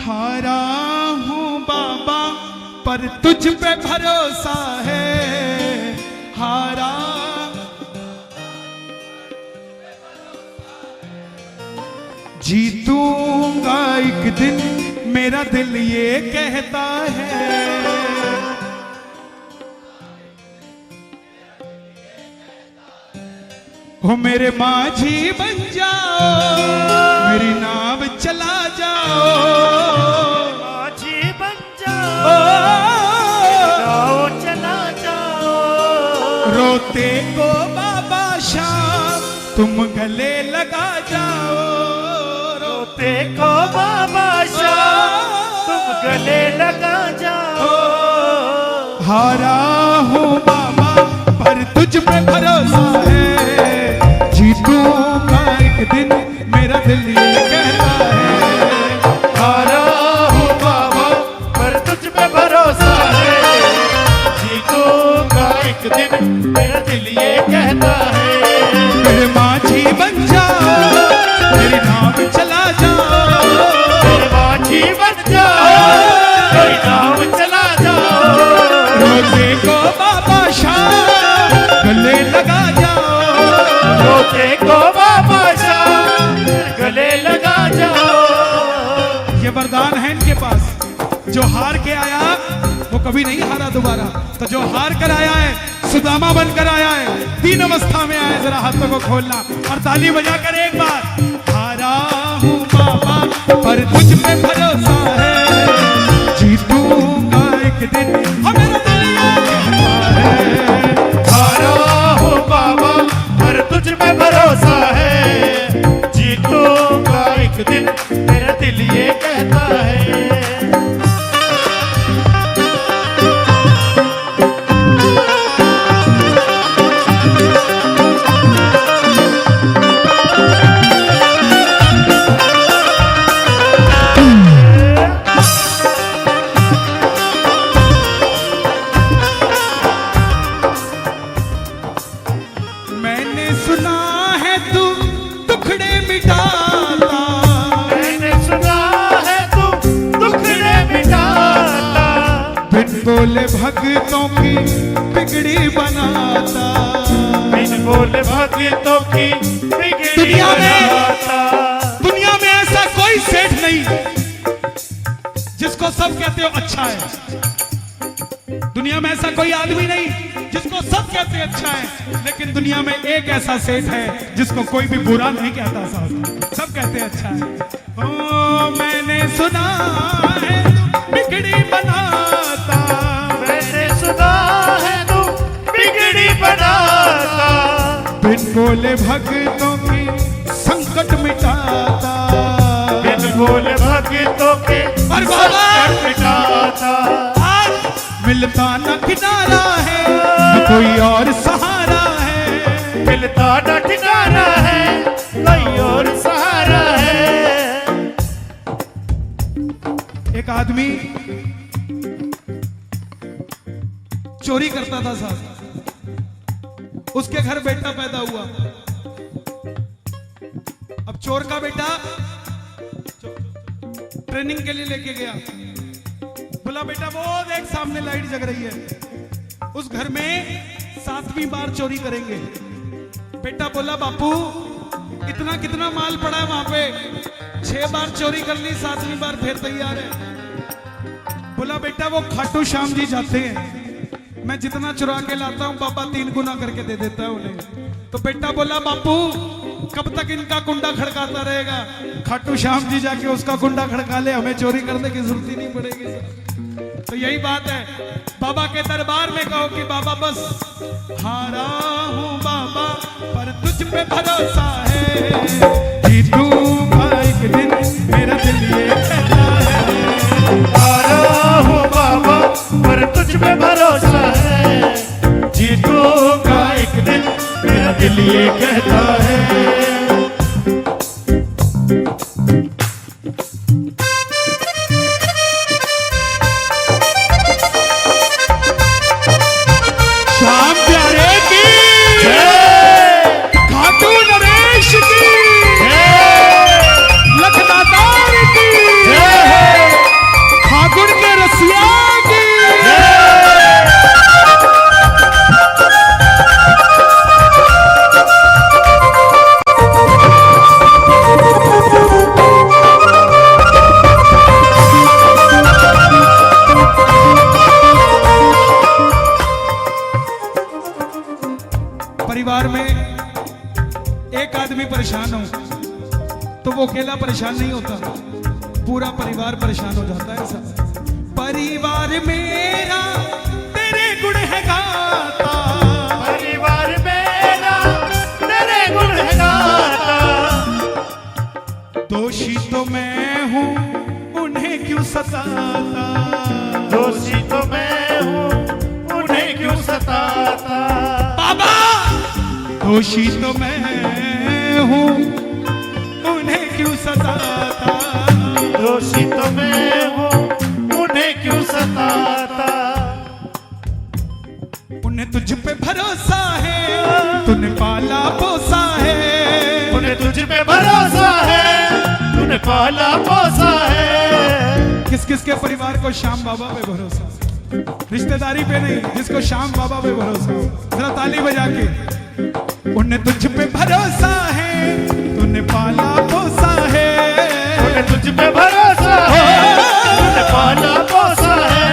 हारा हूँ बाबा पर तुझ पे भरोसा है, हारा जीतूंगा एक दिन मेरा दिल ये कहता है। हो मेरे माझी बन जाओ, मेरी नाव चला जाओ, माझी बन जाओ, नाव चला जाओ। रोते को बाबा शाम तुम गले लगा जाओ, रोते को बाबा शाम तुम गले लगा जाओ। हारा हूँ बाबा पर तुझ पे भरोसा है, जीतूंगा एक दिन मेरा दिल ये कहता है। हारा हूँ बाबा पर तुझ पे भरोसा है, जीतूंगा एक दिन मेरा दिल ये कहता है। मेरे माझी बन जाओ, मेरी नाव चला जाओ, मेरे माझी बन जाओ, मेरी नाव चला जाओ। रोते को बाबा शाम गले लगा जाओ, रोते को बाबा शाम गले लगा जाओ। ये वरदान है इनके पास। जो हार के आया वो कभी नहीं हारा दोबारा, तो जो हार कर आया है सुदामा बनकर आया है, तीन अवस्था में आया। जरा हाथों को खोलना और ताली बजा कर एक बार। हारा हूँ बाबा पर तुझ पे भरोसा है, जीतूंगा एक दिन मेरा दिल ये कहता है। हारा हूँ बाबा पर तुझ पे भरोसा है, जीतूंगा एक दिन मेरा दिल ये कहता है। मैंने सुना है तू दुखड़े मिटाता, मैंने सुना है तू दुखड़े मिटाता, बिन बोले भक्तों की बिगड़ी बनाता। बिन बोले भक्तों की बिगड़ी बनाता। दुनिया में ऐसा कोई सेठ नहीं जिसको सब कहते हो अच्छा है। दुनिया में ऐसा कोई आदमी नहीं जिसको सब कहते अच्छा है, लेकिन दुनिया में एक ऐसा सेठ है जिसको कोई भी बुरा नहीं कहता, सब कहते अच्छा है। ओ मैंने सुना है बिगड़ी बनाता, मैंने सुना है तू बिगड़ी बनाता, बिन बोले भक्तों की संकट मिटाता, बिन बोले भक्तों के संकट मिटाता। मिलता न किनारा है न कोई और सहारा है, मिलता न किनारा है कोई और सहारा है। एक आदमी चोरी करता था साहब, उसके घर बेटा पैदा हुआ। अब चोर का बेटा ट्रेनिंग के लिए लेके गया, बोला बेटा वो देख सामने लाइट जग रही है, उस घर में 7वीं बार चोरी करेंगे। बेटा बोला बापू इतना कितना माल पड़ा है वहां पे, 6 बार चोरी कर ली, 7वीं बार फिर तैयार है। बोला बेटा वो खाटू श्याम जी जाते हैं, मैं जितना चुरा के लाता हूं बाबा 3 गुना करके दे देता है उन्हें। तो बेटा बोला बापू कब तक इनका कुंडा खड़काता रहेगा, खाटू श्याम जी जाके उसका कुंडा खड़का ले, हमें चोरी करने की जरूरत ही नहीं पड़ेगी। तो यही बात है, बाबा के दरबार में कहो कि बाबा बस हारा हूँ बाबा पर तुझ पे भरोसा है, जीतूंगा एक दिन मेरा दिल ये कहता है। हारा हूँ बाबा पर तुझ पे भरोसा है, जीतूंगा एक दिन मेरा दिल ये कहता है। लखदातार की परेशान हो तो वो अकेला परेशान नहीं होता, पूरा परिवार परेशान हो जाता है सब। परिवार मेरा तेरे गुण है गाता, परिवार मेरा तेरे गुण है गाता। दोषी तो मैं हूँ उन्हें क्यों सताता, दोषी तो मैं हूँ उन्हें क्यों सताता। बाबा दोषी तो मैं हूँ उन्हें क्यों सताता, दोषी तो मैं हूँ उन्हें क्यों सताता। उन्हें तुझ पे भरोसा है, तूने पाला पोसा है, उन्हें तुझ पे भरोसा है, तूने पाला पोसा है। किस किस के परिवार को श्याम बाबा पे भरोसा, रिश्तेदारी पे नहीं, जिसको श्याम बाबा पे भरोसा, जरा ताली बजा के। उन्हें तुझ पे भरोसा है, तूने पाला पोसा है, उन्हें तुझ पे भरोसा है, तूने पाला पोसा है।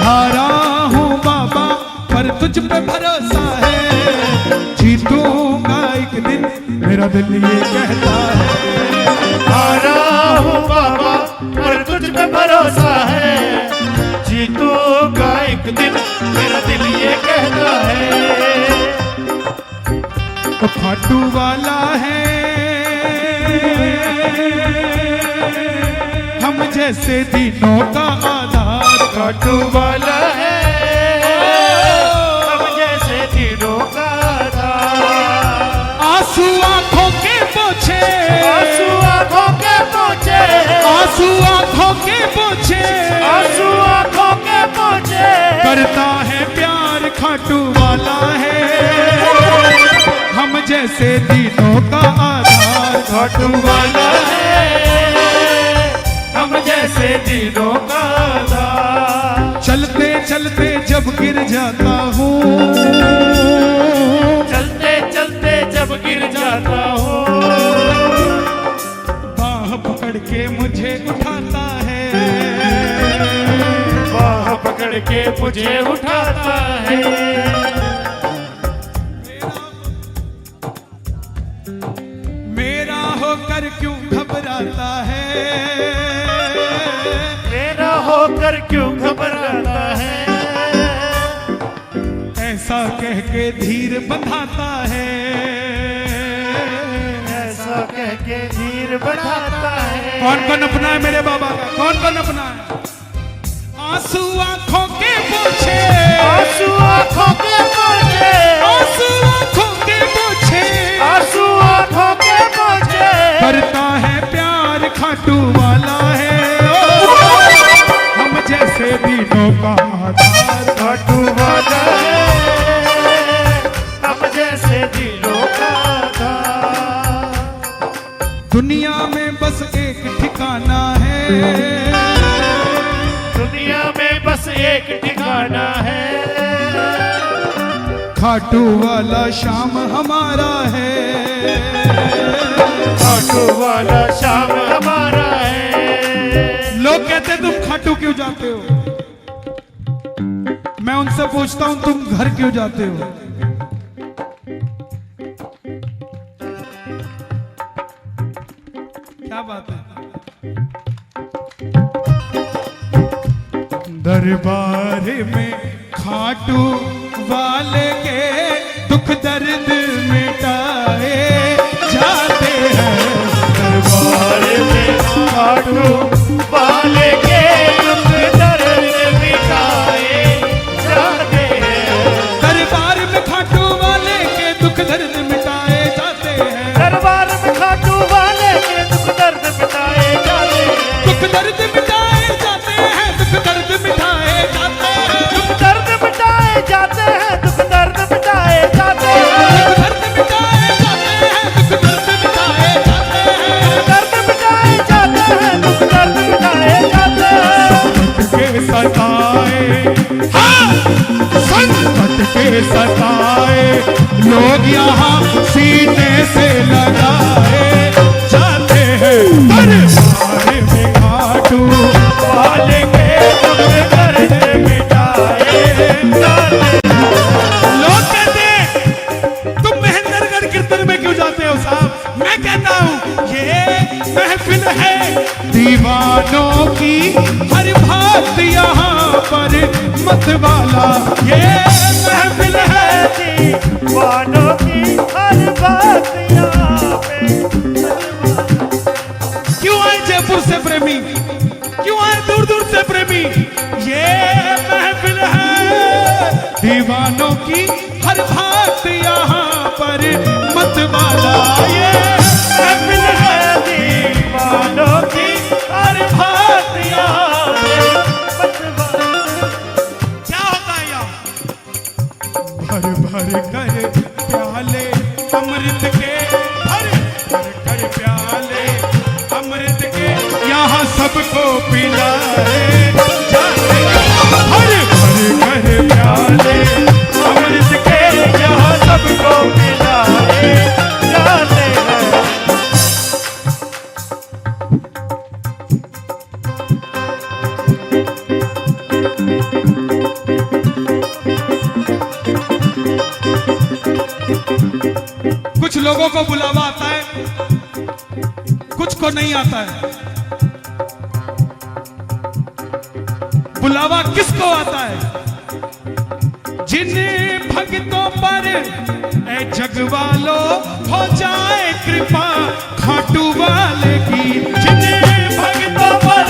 हारा हूँ बाबा पर तुझ पे भरोसा है, जीतूंगा एक दिन मेरा दिल ये कहता है। हारा हूँ बाबा पर तुझ पे भरोसा है, जीतूंगा एक दिन मेरा दिल ये कहता है। वो खाटू वाला है हम जैसे दिनों का आधार, खाटू वाला है हम जैसे दिनों का आधार। आंसू आंखों के पोछे, आंसू आंखों के पोछे, आंसू आंखों के पोछे, आंसू आंखों के पोछे। करता है प्यार खाटू वाला है हम जैसे दिनों का आधार, खाटू वाला है हम जैसे दिनों का आधार। चलते चलते जब गिर जाता हूँ, चलते चलते जब गिर जाता हूँ, बाह पकड़ के मुझे उठाता है, बाह पकड़ के मुझे उठाता है। मेरा होकर क्यों घबराता है, मेरा होकर क्यों घबराता है। ऐसा कह के धीर बंधाता है, ऐसा कह के धीर बढ़ाता है। कौन कौन अपना है मेरे बाबा का, कौन कौन अपना है। आंसू आंखों के पोछे, आंसू आंखों के पोछे, आंसू आंखों के पोछे, आंसू आंखों के पोछे। करता है प्यार खाटू वाला है हम जैसे दिनों का आधार, खाटू वाला है हम जैसे दिनों का आधार। दुनिया में बस एक ठिकाना है, दुनिया में बस एक ठिकाना है, खाटू वाला श्याम हमारा है, खाटू वाला श्याम हमारा है। लोग कहते तुम खाटू क्यों जाते हो, मैं उनसे पूछता हूं तुम घर क्यों जाते हो। क्या बात है। दरबार में खाटू वाले के दुख दर्द मिटाए जाते हैं, दरबार में खाटू वाले के दुख दर्द मिटाए जाते हैं। दरबार में खाटू वाले के दुख दर्द मिटाए जाते हैं, दरबार में खाटू वाले के दुख दर्द मिटाए जाते हैं। दुख दर्द मिटाए जाते हैं, दुख दर्द मिटाए जाते हैं, दुख दर्द मिटाए जाते हैं, दुख दर्द मिटाए जाते हैं। दुख दर्द मिटाए जाते हैं, दुख दर्द मिटाए जाते हैं, दर्द मिटाए जाते हैं, दुख दर्द मिटाए जाते हैं। संकट के सताए, हाँ संकट के सताए लोग यहाँ सीने से लगाए जाते हैं, दरबार में खाटू वाले के दुख दर्द मिटाए जाते हैं। लोग कहते हैं तुम महेंद्रगढ़ कीर्तन में क्यों जाते हो साहब, दीवानों की हर बात यहाँ पर मत वाला, ये महफिल है दीवानों की हर बात यहाँ पे। क्यों आए जयपुर से प्रेमी, क्यों आए दूर दूर से प्रेमी, ये महफिल है दीवानों की हर बात यहाँ पर मत वाला, ये महफिल है दीवानों की हर बात यहाँ पे मत वाला। क्या होता है यहाँ? भर भर कर प्याले अमृत के, भर भर कर प्याले अमृत के यहाँ सबको पिलाए जाते हैं। भर भर कर प्याले अमृत के यहाँ सबको मिलाए जाते हैं। कुछ लोगों को बुलावा आता है, कुछ को नहीं आता है। बुलावा किसको आता है? जिन भक्तों पर ए जग वालों हो जाए कृपा खाटू वाले की, जिन भक्तों पर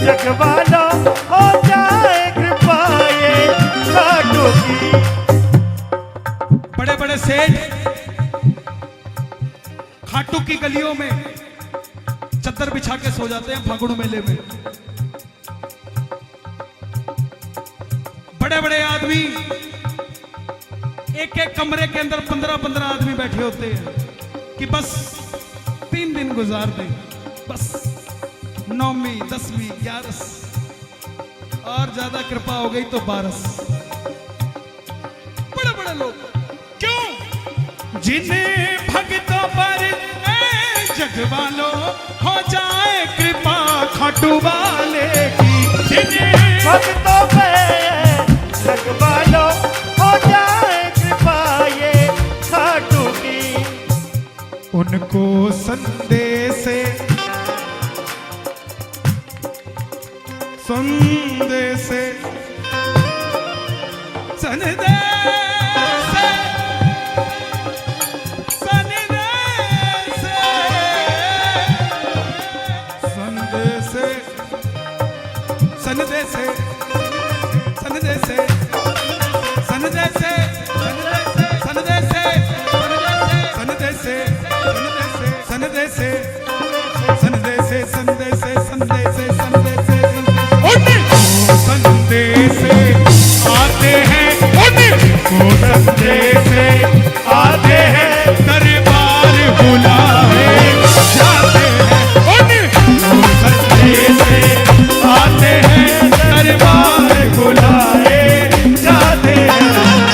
जग वाला हो जाए कृपा ये खाटू की। बड़े बड़े सेठ खाटू की गलियों में चद्दर बिछा के सो जाते हैं फागुन मेले में। बड़े बड़े आदमी एक एक कमरे के अंदर 15-15 आदमी बैठे होते हैं कि बस 3 दिन गुजार दें, बस 9वीं 10वीं 11 और ज्यादा कृपा हो गई तो 12। बड़े बड़े लोग क्यों? जिन्हें भक्तों पर ए जग वालों हो जाए कृपा खाटू वाले की, जिन्हें भक्तों पे जग वालों हो जाए कृपा ये खाटू की। उनको संदेश संदेश संदेश आते हैं, आते हैं दरबार बुलाए जाते हैं, आते हैं दरबार बुलाए जाते हैं।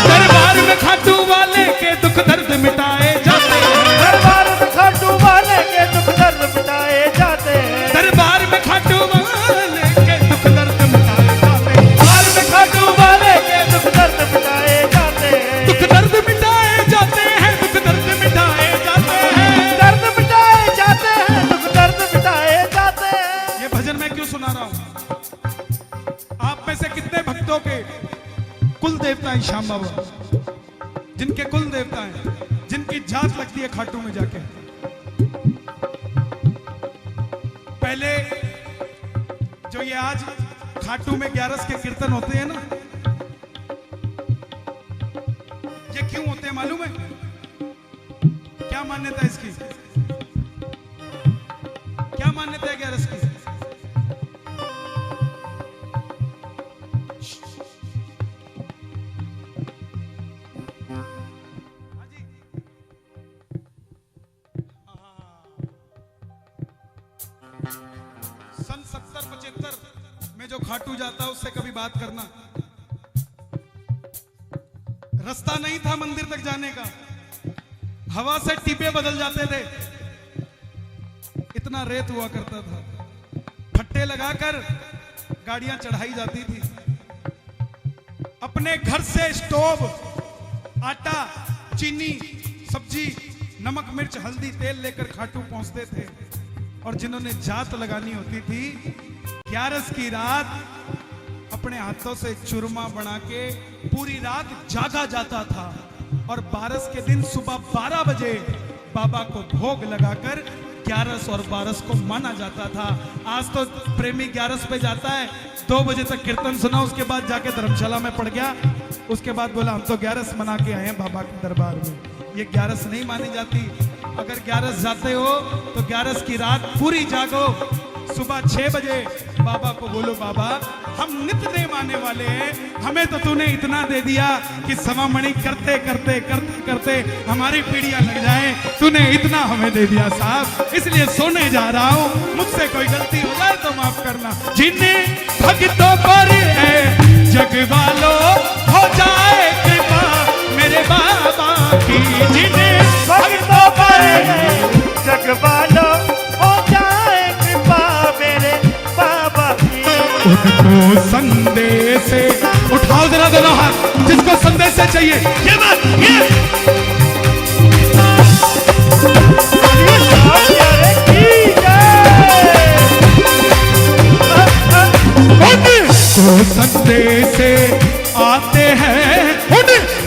दरबार में खाटू वाले के दुख दर्द मिटाए जाते हैं, दरबार में खाटू वाले के दुख दर्द मिटाए जाते हैं। दरबार में खाटू वाले के दुख दर्द मिटाए जाते हैं, दरबार में खाटू वाले के दुख दर्द मिटाए जाते हैं। दुख दर्द मिटाए जाते हैं, दुख दर्द मिटाए जाते हैं, दर्द मिटाए जाते हैं, दुख दर्द मिटाए जाते हैं। ये भजन मैं क्यों सुना रहा हूं? आप में से कितने भक्तों के कुल देवता हैं श्याम बाबा, जिनके कुल देवता हैं, जिनकी जांच लगती है खाटू में जाके? पहले जो ये आज खाटू में 11 के कीर्तन होते हैं ना, ये क्यों होते हैं मालूम है? क्या मान्यता है इसकी? क्या मान्यता है 11 की? सन 70-75 में जो खाटू जाता उससे कभी बात करना। रास्ता नहीं था मंदिर तक जाने का, हवा से टीपे बदल जाते थे, इतना रेत हुआ करता था। फट्टे लगाकर गाड़ियां चढ़ाई जाती थी। अपने घर से स्टोव, आटा, चीनी, सब्जी, नमक, मिर्च, हल्दी, तेल लेकर खाटू पहुंचते थे और जिन्होंने जात लगानी होती थी, 11 की रात अपने हाथों से चूरमा बना के पूरी रात जागा जाता था और 12 के दिन सुबह 12 बजे बाबा को भोग लगाकर 11 और 12 को माना जाता था। आज तो प्रेमी 11 पे जाता है, 2 बजे तक कीर्तन सुना, उसके बाद जाके धर्मशाला में पड़ गया, उसके बाद बोला हम तो 11 मना के आए हैं बाबा के दरबार में। ये 11 नहीं मानी जाती। अगर 11 जाते हो तो 11 की रात पूरी जागो, सुबह 6 बजे बाबा को बोलो बाबा हम नित्य नेम आने वाले हैं, हमें तो तूने इतना दे दिया कि समामणि करते करते करते करते हमारी पीढ़ियां लग जाए, तूने इतना हमें दे दिया साहब, इसलिए सोने जा रहा हूं, मुझसे कोई गलती हो जाए तो माफ करना। जिन्हें भक्तों पर है जग वालों हो जाए कृपा मेरे बाबा की, जिन्हें भक्तों पर है जग वालों हो जाए कृपा मेरे बाबा की। उनको संदेश से उठाओ जरा दोनों हाथ, जिसको संदेश से चाहिए ये बात ये वो संदेश से आते हैं,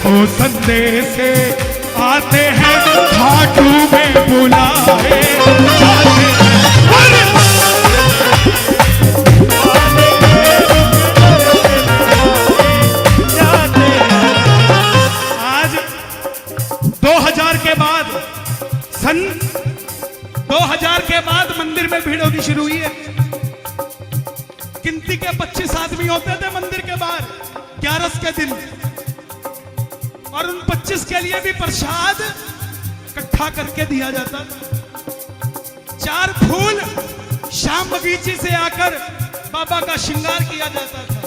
वो संदेश से आते हैं, घाटू में बुलाए जाते हैं। आज 2000 के बाद, सन 2000 के बाद मंदिर में भीड़ होनी शुरू हुई है। गिनती के 25 आदमी होते थे मंदिर के बाहर 11 के दिन, और उन 25 के लिए भी प्रसाद इकट्ठा करके दिया जाता। 4 फूल शाम बगीचे से आकर बाबा का श्रृंगार किया जाता था।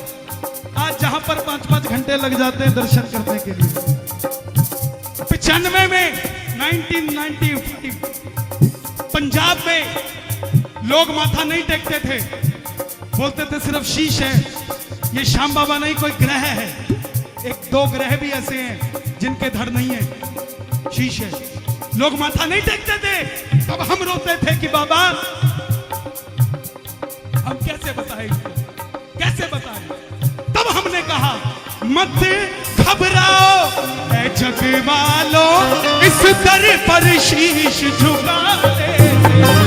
आज जहां पर 5-5 घंटे लग जाते हैं दर्शन करने के लिए। 95 में 1995 पंजाब में लोग माथा नहीं टेकते थे, बोलते थे सिर्फ शीश है, ये श्याम बाबा नहीं कोई ग्रह है। 1-2 ग्रह भी ऐसे हैं जिनके धड़ नहीं है, शीश है। लोग माथा नहीं टेकते थे, तब हम रोते थे कि बाबा हम कैसे बताएं, कैसे बताएं। तब हमने कहा मत घबराओ ऐ जग वालों, इस दर पर शीश झुका ले।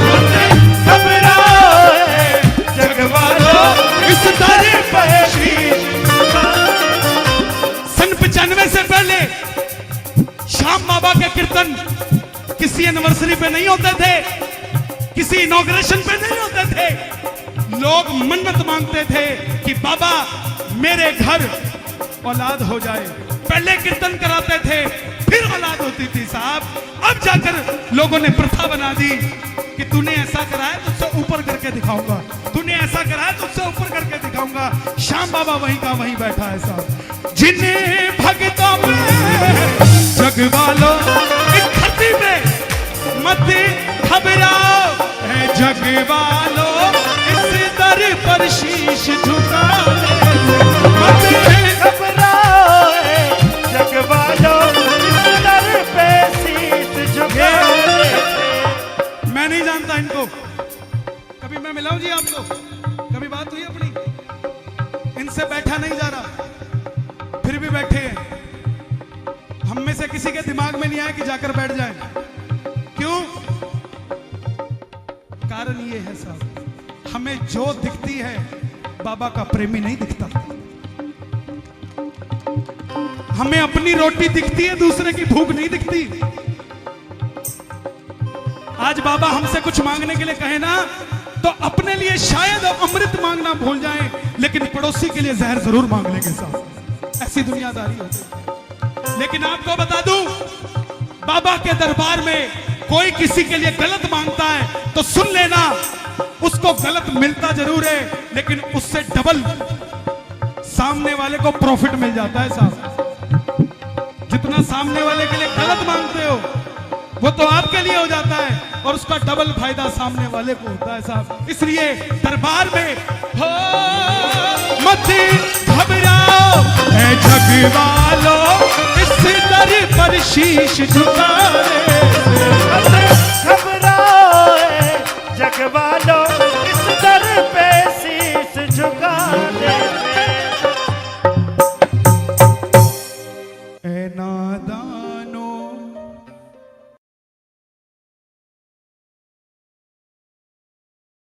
मत घबराओ ऐ जग वालों, इस दर पर शीश झुका ले। सन 95 से पहले श्याम बाबा के कीर्तन किसी एनिवर्सरी पे नहीं होते थे, किसी इनॉग्रेशन पे नहीं होते थे। लोग मन्नत मांगते थे कि बाबा मेरे घर औलाद हो जाए। पहले कीर्तन कराते थे, फिर औलाद होती थी साहब। अब जाकर लोगों ने प्रथा बना दी कि तूने ऐसा कराया तो उससे ऊपर करके दिखाऊंगा, तूने ऐसा कराया तो उससे ऊपर करके दिखाऊंगा। श्याम बाबा वहीं का वहीं बैठा है साहब। जिन्हें भक्तों में जग वालों, इस धरती में मत घबराओ है जग वालों, इस दर पर शीश झुका ले। मत घबराओ है जग वालों, इस दर पे शीश झुका ले। मैं नहीं जानता इनको, कभी मैं मिला हूं जी आपको, कभी बात हुई अपनी, इनसे बैठा नहीं जा रहा, फिर भी बैठे हैं। हम में से किसी के दिमाग में नहीं आया कि जाकर बैठ जाएं। क्यों? कारण ये है साहब, हमें जो दिखती है बाबा का प्रेमी नहीं दिखता। हमें अपनी रोटी दिखती है, दूसरे की भूख नहीं दिखती। आज बाबा हमसे कुछ मांगने के लिए कहे ना, तो अपने लिए शायद अमृत मांगना भूल जाएं, लेकिन पड़ोसी के लिए जहर जरूर मांग लेंगे साहब। ऐसी दुनियादारी होती है। लेकिन आपको बता दूं, बाबा के दरबार में कोई किसी के लिए गलत मांगता है तो सुन लेना, उसको गलत मिलता जरूर है, लेकिन उससे डबल सामने वाले को प्रॉफिट मिल जाता है साहब। जितना सामने वाले के लिए गलत मांगते हो वो तो आपके लिए हो जाता है, और उसका डबल फायदा सामने वाले को होता है साहब। इसलिए दरबार में हो मत घबराओ है जग वालों, इस दर पर शीश झुका ले।